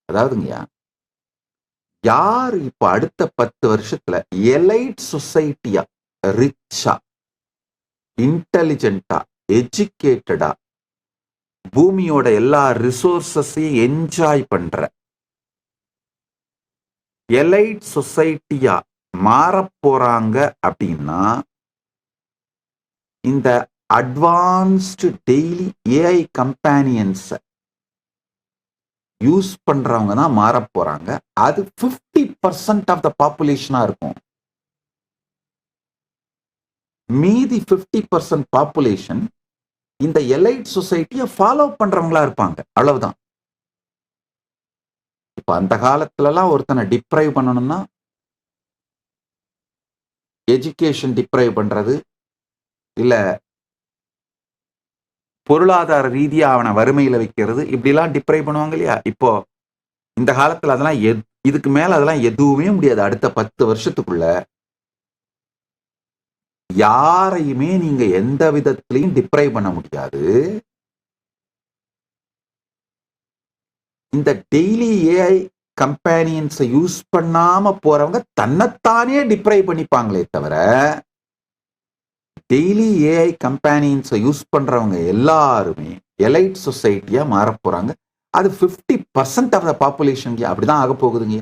அதாவதுங்கய்யா, யார் இப்ப அடுத்த 10 வருஷத்துல எலைட் சொசைட்டியா, ரிச்சா, இன்டெலிஜென்ட்டா, எஜுகேட்டடா, பூமியோட எல்லா ரிசோர்சஸையும் என்ஜாய் பண்ற எலைட் சொசைட்டியா மாறப் போறாங்க அப்படின்னா, இந்த advanced daily AI companions use பண்றவங்க தான் மாறப் போறாங்க. அது 50% ஆஃப் த பாப்புலேஷனா இருக்கும். மீதி 50% பாப்புலேஷன் இந்த எலைட் சொசைட்டியை ஃபாலோ பண்றவங்களா இருப்பாங்க. அவ்வளவுதான். இப்ப அந்த காலத்துலலாம் ஒருத்தனை டிப்ரைவ் பண்ணணும்னா எஜுகேஷன் டிப்ரைவ் பண்றது, இல்ல பொருளாதார ரீதியா அவனை வறுமையில வைக்கிறது, இப்படிலாம் டிப்ரைவ் பண்ணுவாங்க இல்லையா? இப்போ இந்த காலத்துல அதெல்லாம் இதுக்கு மேல அதெல்லாம் எதுவுமே முடியாது. அடுத்த 10 வருஷத்துக்குள்ள யாரையுமே நீங்க எந்த விதத்திலையும் டிப்ரைவ் பண்ண முடியாது. இந்த டெய்லி ஏஐ கம்பேனியன்ஸை யூஸ் பண்ணாம போறவங்க தன்னைத்தானே டிப்ரைவ் பண்ணிப்பாங்களே தவிர, டெய்லி ஏஐ கம்பேனியன்ஸை யூஸ் பண்றவங்க எல்லாருமே எலைட் சொசைட்டியா மாற போறாங்க. அது 50% ஆஃப் த பாப்புலேஷன் அப்படிதான் ஆக போகுதுங்க.